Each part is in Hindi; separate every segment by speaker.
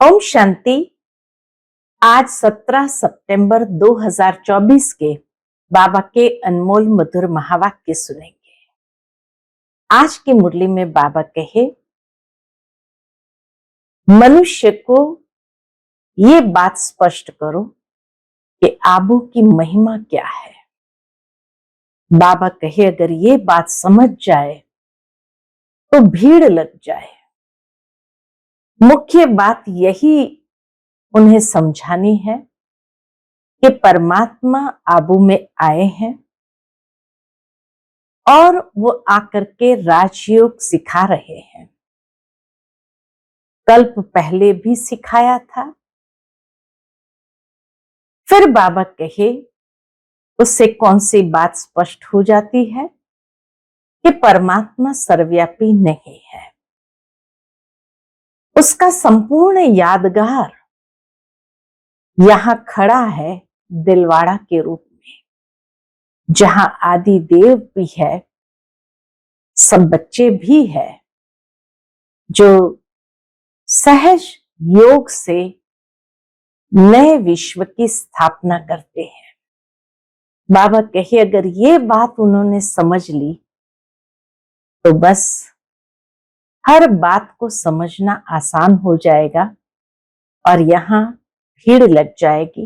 Speaker 1: ओम शांति। आज 17 सितंबर 2024 के बाबा के अनमोल मधुर महावाक्य सुनेंगे। आज की मुरली में बाबा कहे, मनुष्य को ये बात स्पष्ट करो कि आबू की महिमा क्या है। बाबा कहे, अगर ये बात समझ जाए तो भीड़ लग जाए। मुख्य बात यही उन्हें समझानी है कि परमात्मा आबू में आए हैं और वो आकर के राजयोग सिखा रहे हैं। कल्प पहले भी सिखाया था। फिर बाबा कहे, उससे कौन सी बात स्पष्ट हो जाती है कि परमात्मा सर्वव्यापी नहीं है। उसका संपूर्ण यादगार यहां खड़ा है दिलवाड़ा के रूप में, जहां आदि देव भी है, सब बच्चे भी है जो सहज योग से नए विश्व की स्थापना करते हैं। बाबा कहे, अगर ये बात उन्होंने समझ ली तो बस हर बात को समझना आसान हो जाएगा और यहां भीड़ लग जाएगी।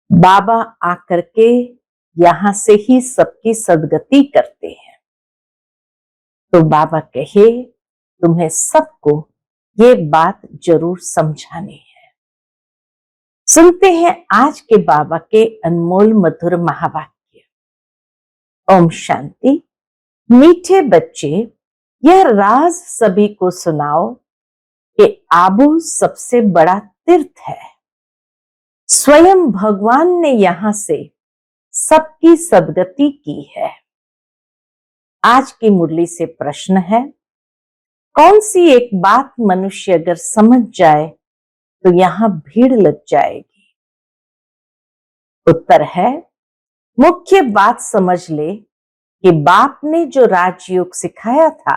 Speaker 1: बाबा आकर के यहां से ही सबकी सदगति करते हैं। तो बाबा कहे, तुम्हें सबको ये बात जरूर समझानी है। सुनते हैं आज के बाबा के अनमोल मधुर महावाक्य। ओम शांति। मीठे बच्चे, यह राज सभी को सुनाओ कि आबू सबसे बड़ा तीर्थ है। स्वयं भगवान ने यहां से सबकी सदगति की है। आज की मुरली से प्रश्न है, कौन सी एक बात मनुष्य अगर समझ जाए तो यहां भीड़ लग जाएगी। उत्तर है, मुख्य बात समझ ले कि बाप ने जो राजयोग सिखाया था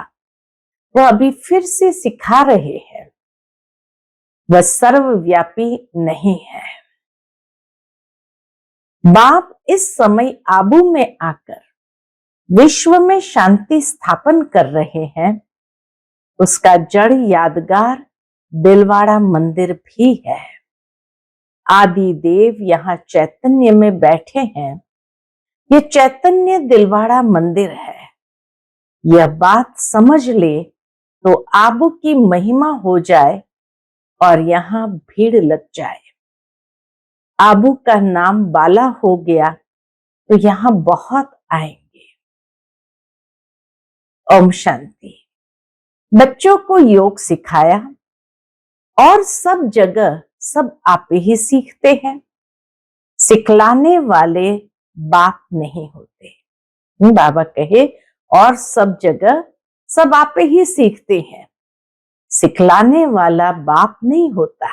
Speaker 1: वह अभी फिर से सिखा रहे हैं। वह सर्वव्यापी नहीं है। बाप इस समय आबू में आकर विश्व में शांति स्थापन कर रहे हैं। उसका जड़ यादगार दिलवाड़ा मंदिर भी है। आदि देव यहां चैतन्य में बैठे हैं। ये चैतन्य दिलवाड़ा मंदिर है। यह बात समझ ले तो आबू की महिमा हो जाए और यहां भीड़ लग जाए। आबू का नाम बाला हो गया तो यहां बहुत आएंगे। ओम शांति। बच्चों को योग सिखाया और सब जगह सब आप ही सीखते हैं। सिखलाने वाले बाप नहीं होते। बाबा कहे, और सब जगह सब आप ही सीखते हैं। सिखलाने वाला बाप नहीं होता।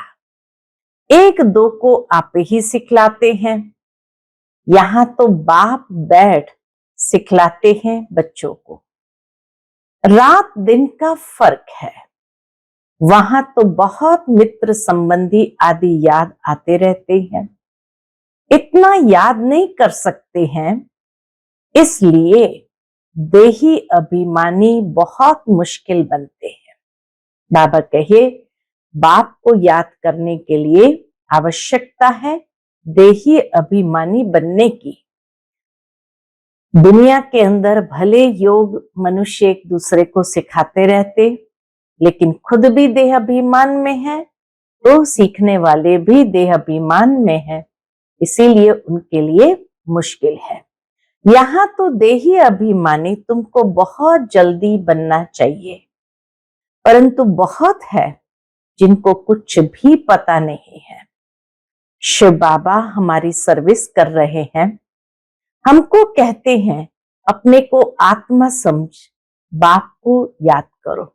Speaker 1: एक दो को आप ही सिखलाते हैं। यहां तो बाप बैठ सिखलाते हैं बच्चों को। रात दिन का फर्क है। वहां तो बहुत मित्र संबंधी आदि याद आते रहते हैं। इतना याद नहीं कर सकते हैं, इसलिए देही अभिमानी बहुत मुश्किल बनते हैं। बाबा कहे, बाप को याद करने के लिए आवश्यकता है देही अभिमानी बनने की। दुनिया के अंदर भले योग मनुष्य एक दूसरे को सिखाते रहते, लेकिन खुद भी देह अभिमान में है तो सीखने वाले भी देह अभिमान में है, इसीलिए उनके लिए मुश्किल है। यहां तो देही अभिमानी तुमको बहुत जल्दी बनना चाहिए, परंतु बहुत है जिनको कुछ भी पता नहीं है। शिव बाबा हमारी सर्विस कर रहे हैं। हमको कहते हैं, अपने को आत्मा समझ बाप को याद करो।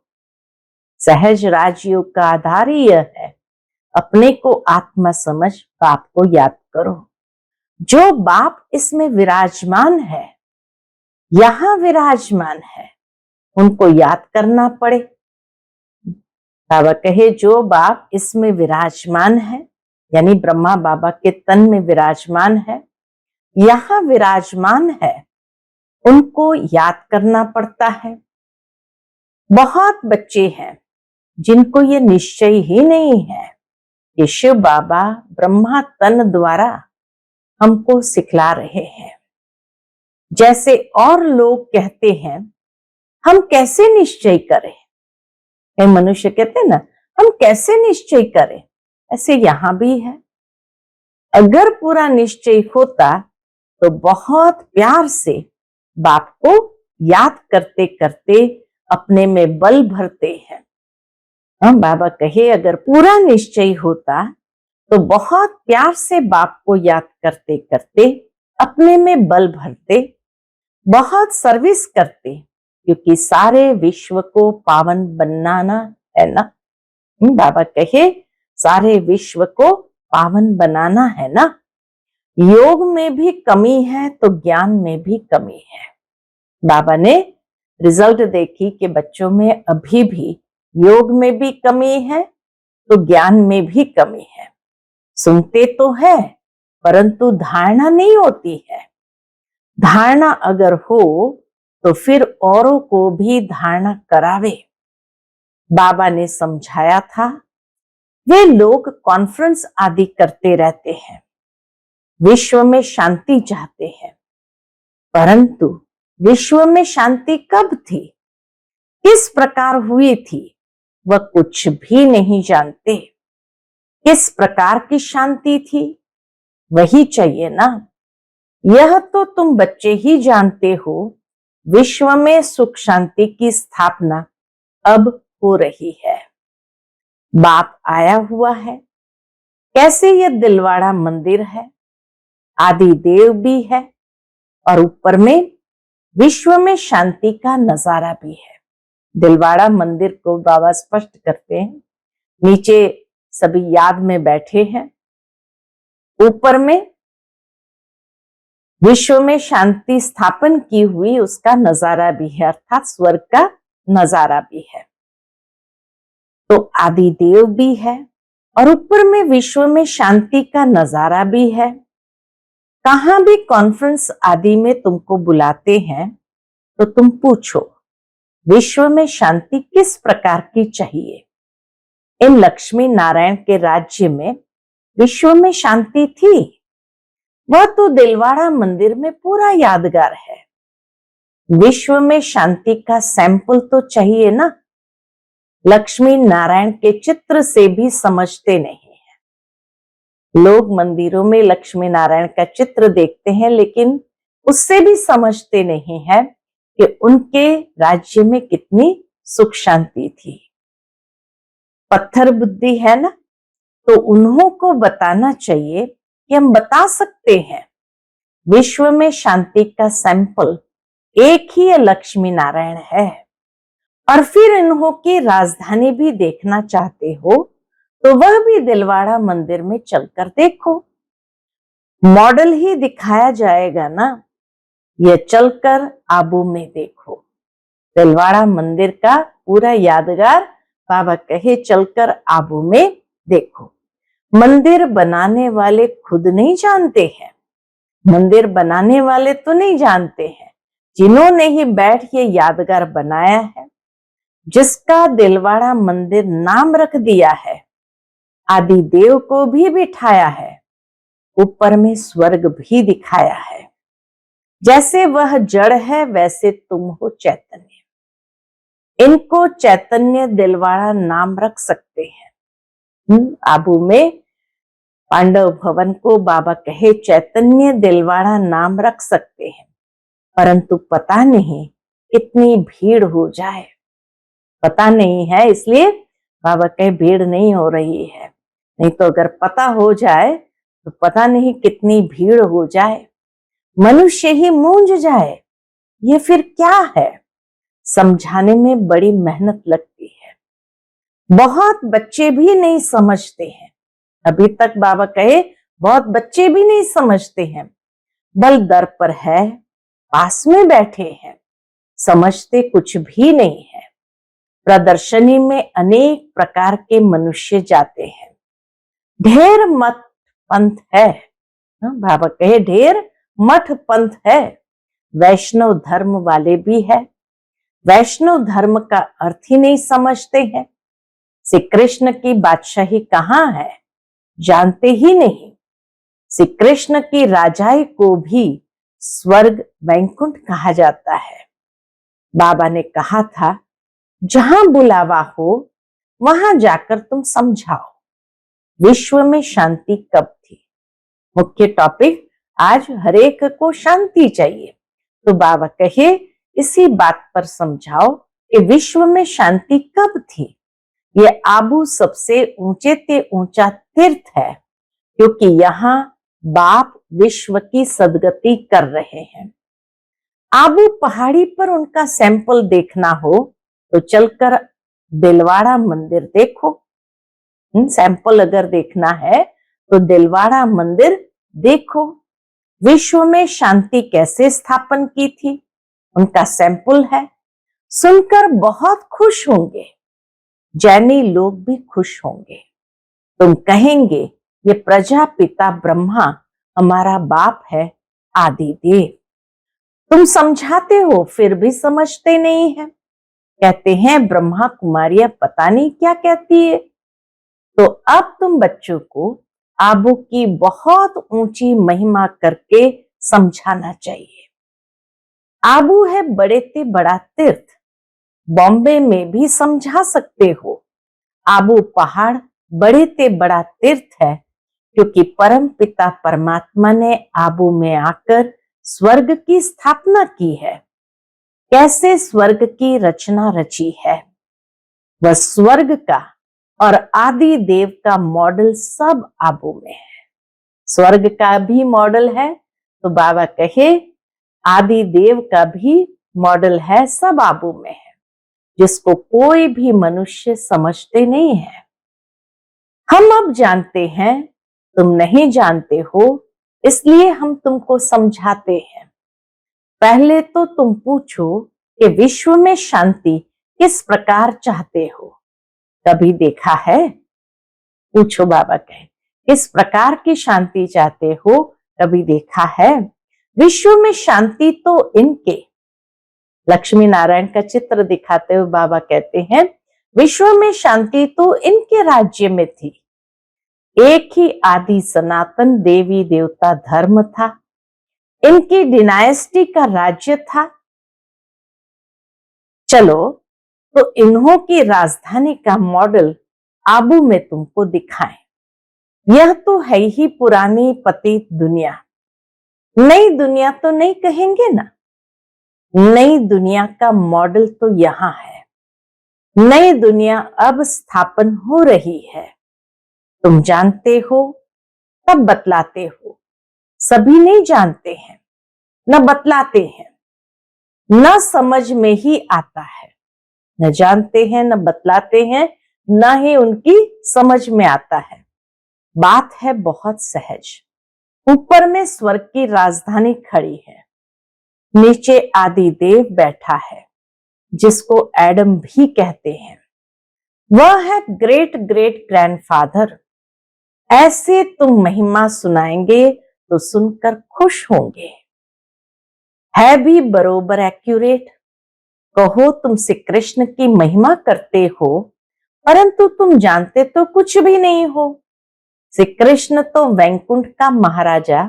Speaker 1: सहज राजयोग का आधार ही यह है, अपने को आत्मा समझ बाप को याद करो। जो बाप इसमें विराजमान है, यहां विराजमान है, उनको याद करना पड़े। बाबा कहे जो बाप इसमें विराजमान है, यानी ब्रह्मा बाबा के तन में विराजमान है, यहाँ विराजमान है, उनको याद करना पड़ता है। बहुत बच्चे हैं जिनको ये निश्चय ही नहीं है कि शिव बाबा ब्रह्मा तन द्वारा हमको सिखला रहे हैं। जैसे और लोग कहते हैं, हम कैसे निश्चय करें? कई मनुष्य कहते हैं ना, हम कैसे निश्चय करें? ऐसे यहां भी है। अगर पूरा निश्चय होता तो बहुत प्यार से बाप को याद करते करते अपने में बल भरते हैं। हम बाबा कहे अगर पूरा निश्चय होता तो बहुत प्यार से बाप को याद करते करते अपने में बल भरते, बहुत सर्विस करते, क्योंकि सारे विश्व को पावन बनाना है ना। बाबा कहे सारे विश्व को पावन बनाना है ना। योग में भी कमी है तो ज्ञान में भी कमी है। बाबा ने रिजल्ट देखी कि बच्चों में अभी भी योग में भी कमी है तो ज्ञान में भी कमी है। सुनते तो है परंतु धारणा नहीं होती है। धारणा अगर हो तो फिर औरों को भी धारणा करावे। बाबा ने समझाया था, वे लोग कॉन्फ्रेंस आदि करते रहते हैं, विश्व में शांति चाहते हैं, परंतु विश्व में शांति कब थी, किस प्रकार हुई थी, वह कुछ भी नहीं जानते। किस प्रकार की शांति थी वही चाहिए ना। यह तो तुम बच्चे ही जानते हो, विश्व में सुख शांति की स्थापना अब हो रही है। बाप आया हुआ है। कैसे यह दिलवाड़ा मंदिर है, आदि देव भी है और ऊपर में विश्व में शांति का नजारा भी है। दिलवाड़ा मंदिर को बाबा स्पष्ट करते हैं। नीचे सभी याद में बैठे हैं, ऊपर में विश्व में शांति स्थापन की हुई उसका नजारा भी है, अर्थात स्वर्ग का नजारा भी है। तो आदि देव भी है और ऊपर में विश्व में शांति का नजारा भी है। कहां भी कॉन्फ्रेंस आदि में तुमको बुलाते हैं तो तुम पूछो विश्व में शांति किस प्रकार की चाहिए। इन लक्ष्मी नारायण के राज्य में विश्व में शांति थी, वह तो दिलवाड़ा मंदिर में पूरा यादगार है। विश्व में शांति का सैंपल तो चाहिए ना। लक्ष्मी नारायण के चित्र से भी समझते नहीं है। लोग मंदिरों में लक्ष्मी नारायण का चित्र देखते हैं लेकिन उससे भी समझते नहीं है कि उनके राज्य में कितनी सुख शांति थी। पत्थर बुद्धि है ना, तो उन्हों को बताना चाहिए कि हम बता सकते हैं विश्व में शांति का सैंपल एक ही लक्ष्मी नारायण है। और फिर इन्हों की राजधानी भी देखना चाहते हो तो वह भी दिलवाड़ा मंदिर में चलकर देखो, मॉडल ही दिखाया जाएगा ना। यह चलकर आबू में देखो। दिलवाड़ा मंदिर का पूरा यादगार बाबा कहे चलकर आबू में देखो। मंदिर बनाने वाले खुद नहीं जानते हैं, मंदिर बनाने वाले तो नहीं जानते हैं, जिन्होंने ही बैठ ये यादगार बनाया है, जिसका दिलवाड़ा मंदिर नाम रख दिया है, आदि देव को भी बिठाया है, ऊपर में स्वर्ग भी दिखाया है। जैसे वह जड़ है वैसे तुम हो चैतन्य। इनको चैतन्य दिलवाड़ा नाम रख सकते हैं। आबू में पांडव भवन को बाबा कहे चैतन्य दिलवाड़ा नाम रख सकते हैं, परंतु पता नहीं कितनी भीड़ हो जाए, पता नहीं है, इसलिए बाबा कहे भीड़ नहीं हो रही है। नहीं तो अगर पता हो जाए तो पता नहीं कितनी भीड़ हो जाए, मनुष्य ही मूंझ जाए, ये फिर क्या है। समझाने में बड़ी मेहनत लगती है, बहुत बच्चे भी नहीं समझते हैं। अभी तक बाबा कहे बहुत बच्चे भी नहीं समझते हैं, बल दर पर है, पास में बैठे हैं, समझते कुछ भी नहीं है। प्रदर्शनी में अनेक प्रकार के मनुष्य जाते हैं। ढेर मत पंथ है, बाबा कहे ढेर मठ पंथ है, वैष्णव धर्म वाले भी है। वैष्णव धर्म का अर्थ ही नहीं समझते हैं। श्री कृष्ण की बादशाही कहाँ है जानते ही नहीं। श्री कृष्ण की राजाई को भी स्वर्ग वैकुंठ कहा जाता है। बाबा ने कहा था जहां बुलावा हो वहां जाकर तुम समझाओ विश्व में शांति कब थी। मुख्य टॉपिक आज हरेक को शांति चाहिए, तो बाबा कहे इसी बात पर समझाओ कि विश्व में शांति कब थी। ये आबू सबसे ऊंचे ते ऊंचा तीर्थ है, क्योंकि यहाँ बाप विश्व की सदगति कर रहे हैं। आबू पहाड़ी पर उनका सैंपल देखना हो तो चलकर दिलवाड़ा मंदिर देखो। सैंपल अगर देखना है तो दिलवाड़ा मंदिर देखो। विश्व में शांति कैसे स्थापन की थी उनका सैंपल है। सुनकर बहुत खुश होंगे, जैनी लोग भी खुश होंगे। तुम कहेंगे ये प्रजापिता ब्रह्मा हमारा बाप है, आदिदेव। तुम समझाते हो फिर भी समझते नहीं है। कहते हैं ब्रह्मा कुमारियां पता नहीं क्या कहती है। तो अब तुम बच्चों को आबू की बहुत ऊंची महिमा करके समझाना चाहिए। आबू है बड़े ते बड़ा तीर्थ। बॉम्बे में भी समझा सकते हो। आबू पहाड़ बड़े ते बड़ा तीर्थ है, क्योंकि परम पिता परमात्मा ने आबू में आकर स्वर्ग की स्थापना की है। कैसे स्वर्ग की रचना रची है, वह स्वर्ग का और आदि देव का मॉडल सब आबू में है। स्वर्ग का भी मॉडल है तो बाबा कहे आदि देव का भी मॉडल है, सब आबू में है, जिसको कोई भी मनुष्य समझते नहीं है। हम अब जानते हैं, तुम नहीं जानते हो, इसलिए हम तुमको समझाते हैं। पहले तो तुम पूछो कि विश्व में शांति किस प्रकार चाहते हो, कभी देखा है? पूछो, बाबा कहे किस प्रकार की शांति चाहते हो, कभी देखा है? विश्व में शांति तो इनके, लक्ष्मी नारायण का चित्र दिखाते हुए बाबा कहते हैं विश्व में शांति तो इनके राज्य में थी। एक ही आदि सनातन देवी देवता धर्म था, इनकी डिनायस्टी का राज्य था। चलो तो इन्हों की राजधानी का मॉडल आबू में तुमको दिखाएं। यह तो है ही पुरानी पतित दुनिया, नई दुनिया तो नहीं कहेंगे ना। नई दुनिया का मॉडल तो यहां है। नई दुनिया अब स्थापन हो रही है। तुम जानते हो तब बतलाते हो। सभी नहीं जानते हैं, न बतलाते हैं, न समझ में ही आता है। न जानते हैं, न बतलाते हैं, न ही उनकी समझ में आता है। बात है बहुत सहज। ऊपर में स्वर्ग की राजधानी खड़ी है, नीचे आदि देव बैठा है, जिसको एडम भी कहते हैं। वह है ग्रेट ग्रेट ग्रैंडफादर। ऐसे तुम महिमा सुनाएंगे तो सुनकर खुश होंगे। है भी बरोबर एक्यूरेट। कहो तुम श्री कृष्ण की महिमा करते हो, परंतु तुम जानते तो कुछ भी नहीं हो। श्री कृष्ण तो वैकुंठ का महाराजा,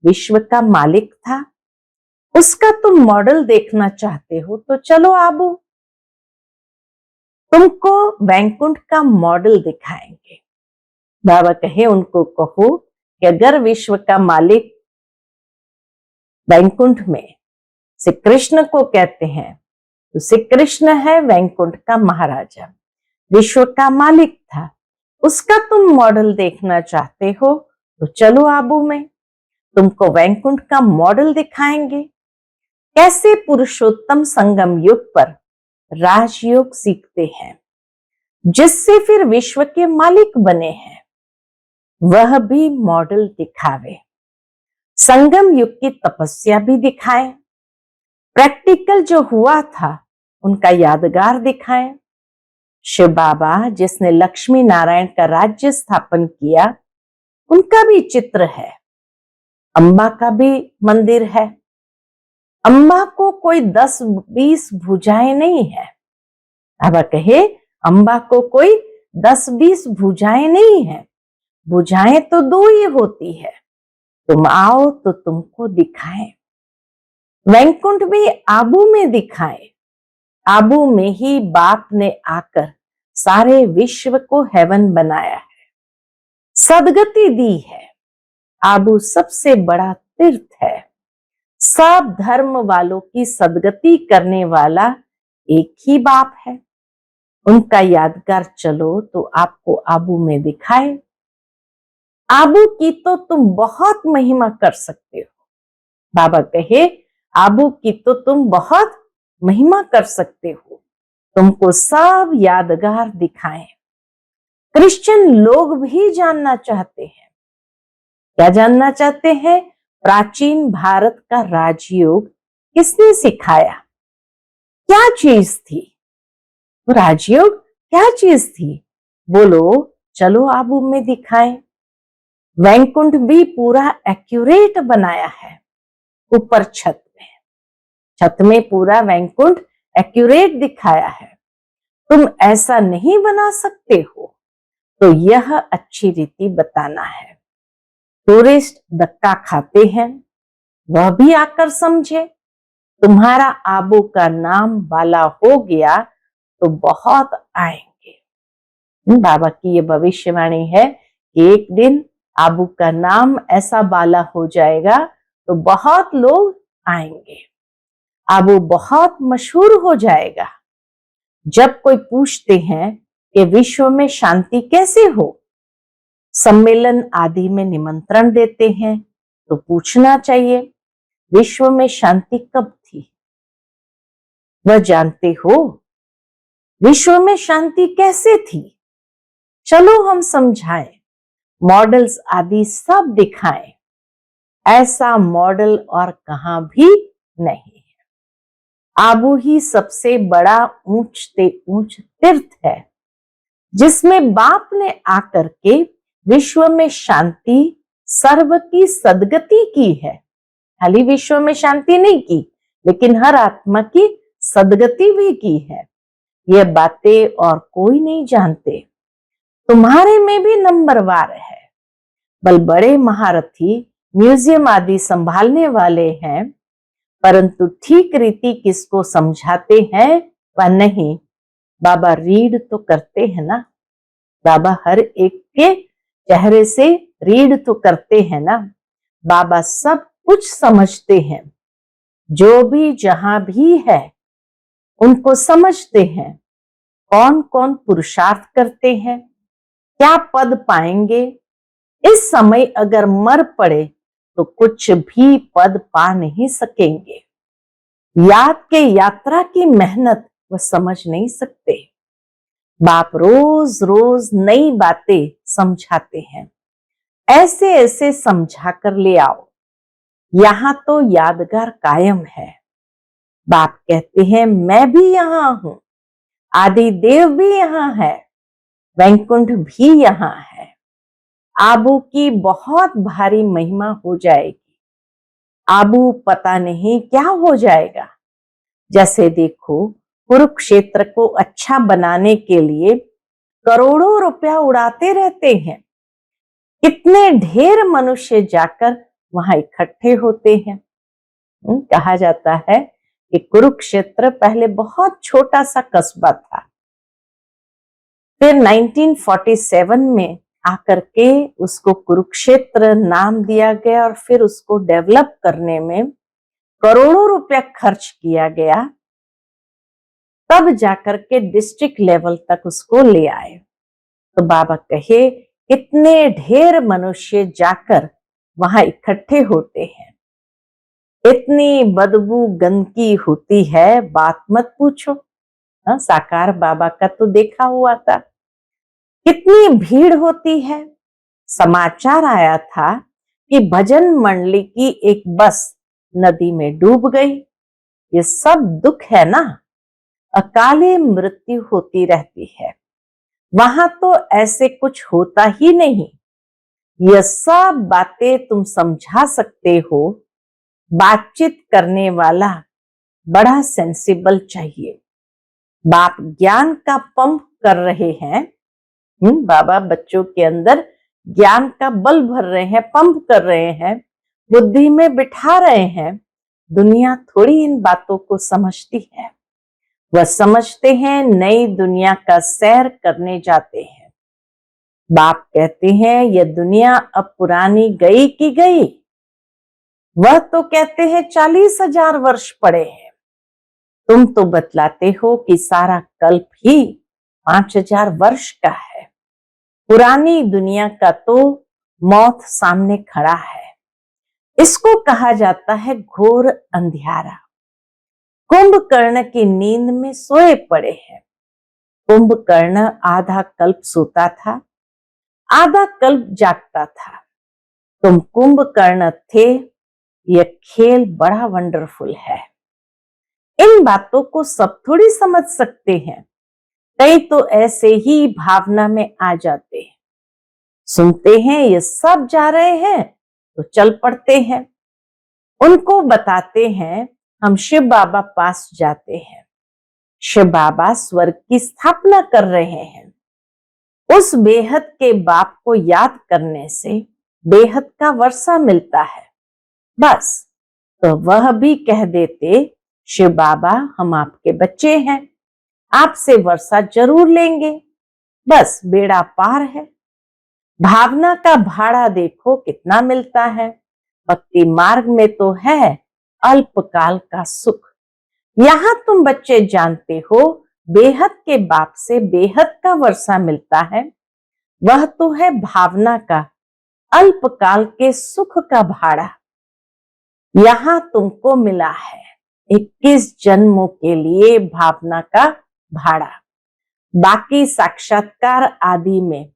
Speaker 1: विश्व का मालिक था। उसका तुम मॉडल देखना चाहते हो तो चलो आबू, तुमको वैकुंठ का मॉडल दिखाएंगे। बाबा कहे उनको कहो कि अगर विश्व का मालिक वैकुंठ में श्री कृष्ण को कहते हैं तो श्री कृष्ण है वैकुंठ का महाराजा, विश्व का मालिक था। उसका तुम मॉडल देखना चाहते हो तो चलो आबू में, तुमको वैकुंठ का मॉडल दिखाएंगे। कैसे पुरुषोत्तम संगम युग पर राजयोग सीखते हैं, जिससे फिर विश्व के मालिक बने हैं, वह भी मॉडल दिखावे। संगम युग की तपस्या भी दिखाएं। प्रैक्टिकल जो हुआ था उनका यादगार दिखाएं। शिव बाबा जिसने लक्ष्मी नारायण का राज्य स्थापन किया, उनका भी चित्र है। अम्बा का भी मंदिर है। अम्बा को कोई 10-20 भुजाएं नहीं है। बाबा कहे अम्बा को कोई 10-20 भुजाएं नहीं है। भुजाएं तो 2 ही होती है। तुम आओ तो तुमको दिखाएं। वैकुंठ भी आबू में दिखाएं। आबू में ही बाप ने आकर सारे विश्व को हेवन बनाया है, सदगति दी है। आबू सबसे बड़ा तीर्थ है। सब धर्म वालों की सदगति करने वाला एक ही बाप है। उनका यादगार चलो तो आपको आबू में दिखाए। आबू की तो तुम बहुत महिमा कर सकते हो। बाबा कहे आबू की तो तुम बहुत महिमा कर सकते हो। तुमको सब यादगार दिखाएं। क्रिश्चियन लोग भी जानना चाहते हैं। क्या जानना चाहते हैं? प्राचीन भारत का राजयोग किसने सिखाया? क्या चीज थी वो राजयोग? क्या चीज थी? बोलो, चलो आबू में दिखाएं। वैकुंठ भी पूरा एक्यूरेट बनाया है। ऊपर छत में पूरा वैकुंठ एक्यूरेट दिखाया है। तुम ऐसा नहीं बना सकते हो, तो यह अच्छी रीति बताना है। टूरिस्ट धक्का खाते हैं, वह भी आकर समझे। तुम्हारा आबू का नाम वाला हो गया तो बहुत आएंगे। बाबा की ये भविष्यवाणी है कि एक दिन आबू का नाम ऐसा बाला हो जाएगा तो बहुत लोग आएंगे। आबू बहुत मशहूर हो जाएगा। जब कोई पूछते हैं कि विश्व में शांति कैसे हो, सम्मेलन आदि में निमंत्रण देते हैं, तो पूछना चाहिए विश्व में शांति कब थी? वह जानते हो? विश्व में शांति कैसे थी? चलो हम समझाएं, मॉडल्स आदि सब दिखाएं। ऐसा मॉडल और कहां भी नहीं है। आबू ही सबसे बड़ा ऊंच से ऊंच तीर्थ है, जिसमें बाप ने आकर के विश्व में शांति, सर्व की सदगति की है। खाली विश्व में शांति नहीं की, लेकिन हर आत्मा की सदगति भी की है। ये बातें और कोई नहीं जानते। तुम्हारे में भी नंबरवार है। बल बड़े महारथी म्यूजियम आदि संभालने वाले हैं, परंतु ठीक रीति किसको समझाते हैं व नहीं। बाबा रीड तो करते हैं ना। बाबा हर एक के चेहरे से रीड तो करते हैं ना। बाबा सब कुछ समझते हैं। जो भी जहां भी है उनको समझते हैं। कौन कौन पुरुषार्थ करते हैं, क्या पद पाएंगे। इस समय अगर मर पड़े तो कुछ भी पद पा नहीं सकेंगे। याद के यात्रा की मेहनत वह समझ नहीं सकते। बाप रोज रोज नई बातें समझाते हैं। ऐसे ऐसे समझा कर ले आओ। यहां तो यादगार कायम है। बाप कहते हैं मैं भी यहां हूं, आदि देव भी यहां है, वैकुंठ भी यहां है। आबू की बहुत भारी महिमा हो जाएगी। आबू पता नहीं क्या हो जाएगा। जैसे देखो, कुरुक्षेत्र को अच्छा बनाने के लिए करोड़ों रुपया उड़ाते रहते हैं। कितने ढेर मनुष्य जाकर वहां इकट्ठे होते हैं। कहा जाता है कि कुरुक्षेत्र पहले बहुत छोटा सा कस्बा था। फिर 1947 में आकर के उसको कुरुक्षेत्र नाम दिया गया और फिर उसको डेवलप करने में करोड़ों रुपया खर्च किया गया। तब जाकर के डिस्ट्रिक्ट लेवल तक उसको ले आए। तो बाबा कहे इतने ढेर मनुष्य जाकर वहां इकट्ठे होते हैं। इतनी बदबू गंदगी होती है, बात मत पूछो। साकार बाबा का तो देखा हुआ था, कितनी भीड़ होती है। समाचार आया था कि भजन मंडली की एक बस नदी में डूब गई। ये सब दुख है ना। अकाले मृत्यु होती रहती है। वहां तो ऐसे कुछ होता ही नहीं। यह सब बातें तुम समझा सकते हो। बातचीत करने वाला बड़ा सेंसिबल चाहिए। बाप ज्ञान का पंप कर रहे हैं। बाबा बच्चों के अंदर ज्ञान का बल भर रहे हैं, पंप कर रहे हैं, बुद्धि में बिठा रहे हैं। दुनिया थोड़ी इन बातों को समझती है। वह समझते हैं नई दुनिया का सैर करने जाते हैं। बाप कहते हैं यह दुनिया अब पुरानी गई की गई। वह तो कहते हैं 40,000 वर्ष पड़े हैं। तुम तो बतलाते हो कि सारा कल्प ही 5,000 वर्ष का है। पुरानी दुनिया का तो मौत सामने खड़ा है। इसको कहा जाता है घोर अंधियारा। कुंभकर्ण की नींद में सोए पड़े हैं। कुंभकर्ण आधा कल्प सोता था, आधा कल्प जागता था। तुम कुंभकर्ण थे। यह खेल बड़ा वंडरफुल है। इन बातों को सब थोड़ी समझ सकते हैं। कई तो ऐसे ही भावना में आ जाते हैं, सुनते हैं ये सब जा रहे हैं तो चल पड़ते हैं। उनको बताते हैं हम शिव बाबा पास जाते हैं। शिव बाबा स्वर्ग की स्थापना कर रहे हैं। उस बेहद के बाप को याद करने से बेहद का वर्षा मिलता है। बस तो वह भी कह देते शिव बाबा हम आपके बच्चे हैं, आपसे वर्षा जरूर लेंगे। बस बेड़ा पार है। भावना का भाड़ा देखो कितना मिलता है। भक्ति मार्ग में तो है अल्पकाल का सुख। यहां तुम बच्चे जानते हो बेहद के बाप से बेहद का वर्षा मिलता है। वह तो है भावना का अल्पकाल के सुख का भाड़ा। यहां तुमको मिला है 21 जन्मों के लिए भावना का भाड़ा। बाकी साक्षात्कार आदि में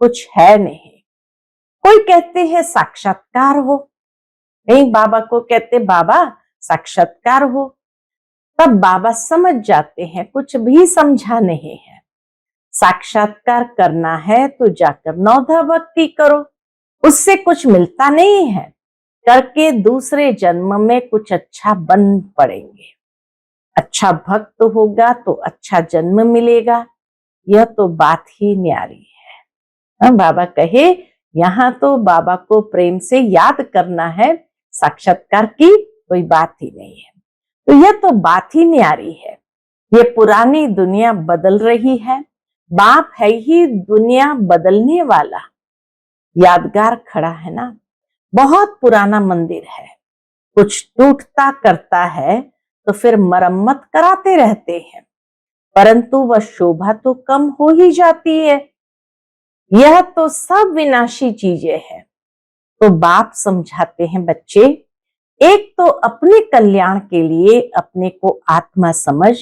Speaker 1: कुछ है नहीं। कोई कहते हैं साक्षात्कार हो, नहीं बाबा को कहते बाबा साक्षात्कार हो, तब बाबा समझ जाते हैं कुछ भी समझा नहीं है। साक्षात्कार करना है तो जाकर नौधा भक्ति करो, उससे कुछ मिलता नहीं है। करके दूसरे जन्म में कुछ अच्छा बन पड़ेंगे। अच्छा भक्त होगा तो अच्छा जन्म मिलेगा। यह तो बात ही न्यारी है। बाबा कहे यहाँ तो बाबा को प्रेम से याद करना है, साक्षात्कार की कोई बात ही नहीं है। तो यह तो बात ही न्यारी है। ये पुरानी दुनिया बदल रही है। बाप है ही दुनिया बदलने वाला। यादगार खड़ा है ना, बहुत पुराना मंदिर है। कुछ टूटता करता है तो फिर मरम्मत कराते रहते हैं, परंतु वह शोभा तो कम हो ही जाती है। यह तो सब विनाशी चीजें हैं। तो बाप समझाते हैं बच्चे, एक तो अपने कल्याण के लिए अपने को आत्मा समझ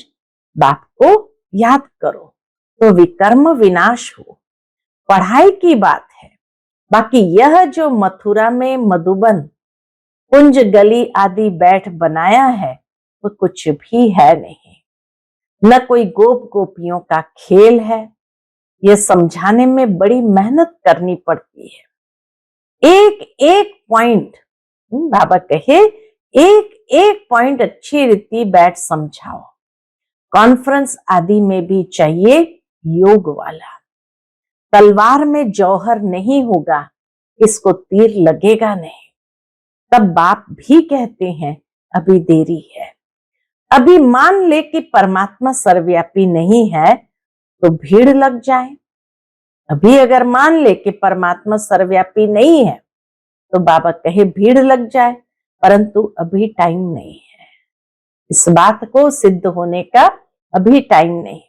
Speaker 1: बाप को याद करो तो विकर्म विनाश हो। पढ़ाई की बात है। बाकी यह जो मथुरा में मधुबन कुंज गली आदि बैठ बनाया है वो कुछ भी है नहीं। न कोई गोप गोपियों का खेल है। यह समझाने में बड़ी मेहनत करनी पड़ती है। एक एक पॉइंट बाबा कहे एक एक पॉइंट अच्छी रीति बैठ समझाओ। कॉन्फ्रेंस आदि में भी चाहिए योग वाला। तलवार में जौहर नहीं होगा, इसको तीर लगेगा नहीं। तब बाप भी कहते हैं अभी देरी है। अभी मान ले कि परमात्मा सर्वव्यापी नहीं है तो भीड़ लग जाए। अभी अगर मान ले कि परमात्मा सर्वव्यापी नहीं है तो बाबा कहे भीड़ लग जाए, परंतु अभी टाइम नहीं है। इस बात को सिद्ध होने का अभी टाइम नहीं।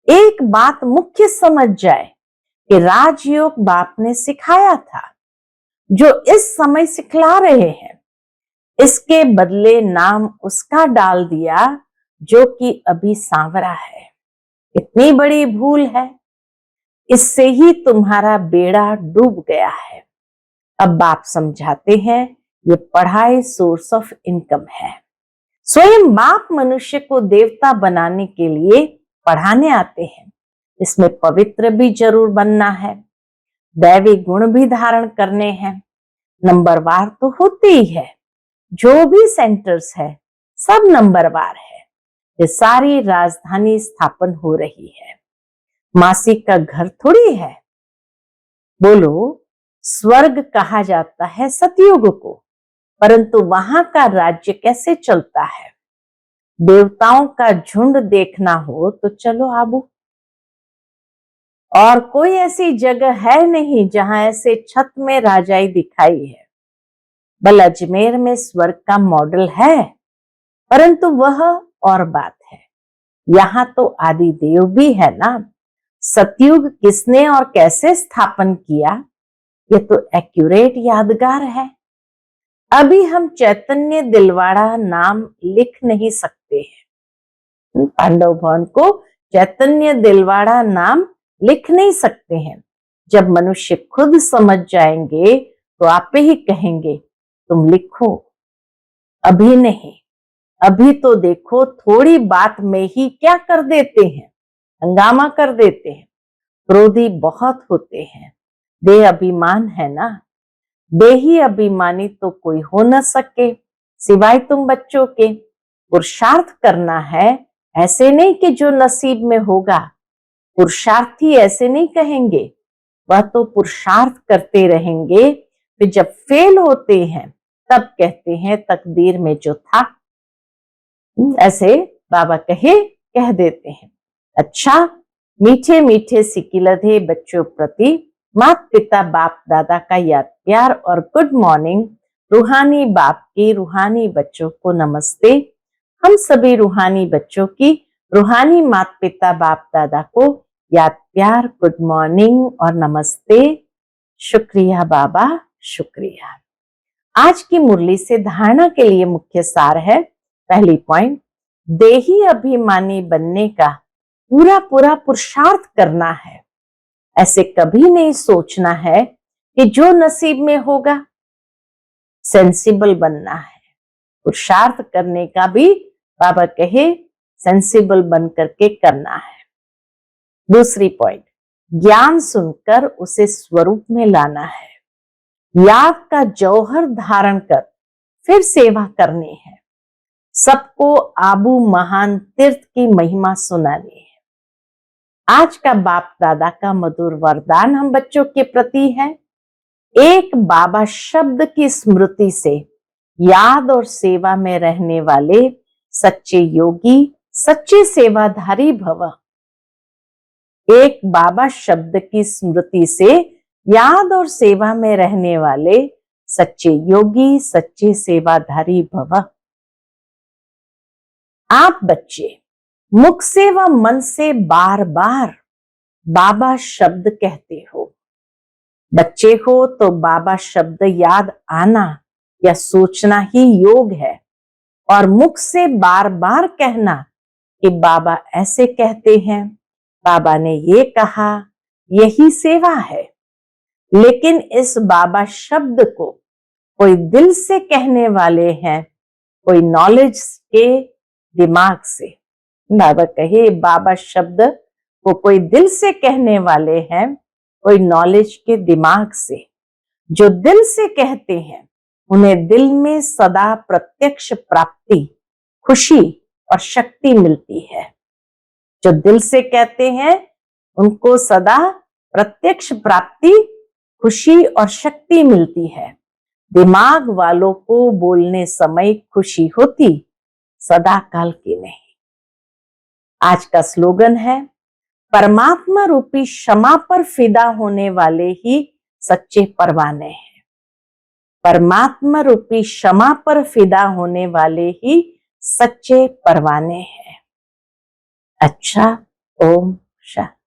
Speaker 1: एक बात मुख्य समझ जाए कि राजयोग बाप ने सिखाया था, जो इस समय सिखला रहे हैं, इसके बदले नाम उसका डाल दिया जो कि अभी सांवरा है। इतनी बड़ी भूल है। इससे ही तुम्हारा बेड़ा डूब गया है। अब बाप समझाते हैं ये पढ़ाई सोर्स ऑफ इनकम है। स्वयं बाप मनुष्य को देवता बनाने के लिए पढ़ाने आते हैं। इसमें पवित्र भी जरूर बनना है, दैवी गुण भी धारण करने हैं, नंबरवार तो होते ही है। जो भी सेंटर्स है सब नंबरवार है। ये सारी राजधानी स्थापन हो रही है। मासी का घर थोड़ी है। बोलो, स्वर्ग कहा जाता है सतयुग को, परंतु वहां का राज्य कैसे चलता है? देवताओं का झुंड देखना हो तो चलो आबू। और कोई ऐसी जगह है नहीं जहां ऐसे छत में राजाई दिखाई है। बल अजमेर में स्वर्ग का मॉडल है, परंतु वह और बात है। यहाँ तो आदि देव भी है ना। सतयुग किसने और कैसे स्थापन किया, ये तो एक्यूरेट यादगार है। अभी हम चैतन्य दिलवाड़ा नाम लिख नहीं सकते हैं। पांडव भवन को चैतन्य दिलवाड़ा नाम लिख नहीं सकते हैं। जब मनुष्य खुद समझ जाएंगे तो आप ही कहेंगे तुम लिखो। अभी नहीं। अभी तो देखो, थोड़ी बात में ही क्या कर देते हैं, हंगामा कर देते हैं। क्रोधी बहुत होते हैं। देह अभिमान है ना। देही अभिमानी तो कोई हो न सके सिवाय तुम बच्चों के। पुरुषार्थ करना है, ऐसे नहीं कि जो नसीब में होगा। पुरुषार्थी ऐसे नहीं कहेंगे, वह तो पुरुषार्थ करते रहेंगे। फिर जब फेल होते हैं तब कहते हैं तकदीर में जो था। ऐसे बाबा कह देते हैं। अच्छा, मीठे मीठे सिकिलधे बच्चों प्रति माता पिता बाप दादा का याद प्यार और गुड मॉर्निंग। रूहानी बाप की रूहानी बच्चों को नमस्ते। हम सभी रूहानी बच्चों की रूहानी माता पिता बाप दादा को याद प्यार, गुड मॉर्निंग और नमस्ते। शुक्रिया बाबा, शुक्रिया। आज की मुरली से धारणा के लिए मुख्य सार है। पहली पॉइंट, देही अभिमानी बनने का पूरा पूरा पुरुषार्थ करना है। ऐसे कभी नहीं सोचना है कि जो नसीब में होगा। सेंसिबल बनना है। पुरुषार्थ करने का भी बाबा कहे सेंसिबल बन करके करना है। दूसरी पॉइंट, ज्ञान सुनकर उसे स्वरूप में लाना है। याद का जौहर धारण कर फिर सेवा करनी है। सबको आबू महान तीर्थ की महिमा सुनानी है। आज का बाप दादा का मधुर वरदान हम बच्चों के प्रति है। एक बाबा शब्द की स्मृति से याद और सेवा में रहने वाले सच्चे योगी, सच्चे सेवाधारी भव। एक बाबा शब्द की स्मृति से याद और सेवा में रहने वाले सच्चे योगी, सच्चे सेवाधारी भव। आप बच्चे मुख से व मन से बार बार बाबा शब्द कहते हो। बच्चे हो तो बाबा शब्द याद आना या सोचना ही योग है। और मुख से बार बार कहना कि बाबा ऐसे कहते हैं, बाबा ने ये कहा, यही सेवा है। लेकिन इस बाबा शब्द को कोई दिल से कहने वाले हैं, कोई नॉलेज के दिमाग से। बाबा कहे बाबा शब्द को कोई दिल से कहने वाले हैं, कोई नॉलेज के दिमाग से। जो दिल से कहते हैं उन्हें दिल में सदा प्रत्यक्ष प्राप्ति, खुशी और शक्ति मिलती है। जो दिल से कहते हैं उनको सदा प्रत्यक्ष प्राप्ति, खुशी और शक्ति मिलती है। दिमाग वालों को बोलने समय खुशी होती, सदा काल की नहीं। आज का स्लोगन है, परमात्मा रूपी क्षमा पर फिदा होने वाले ही सच्चे परवाने हैं। परमात्मा रूपी क्षमा पर फिदा होने वाले ही सच्चे परवाने हैं। अच्छा, ओम शांति।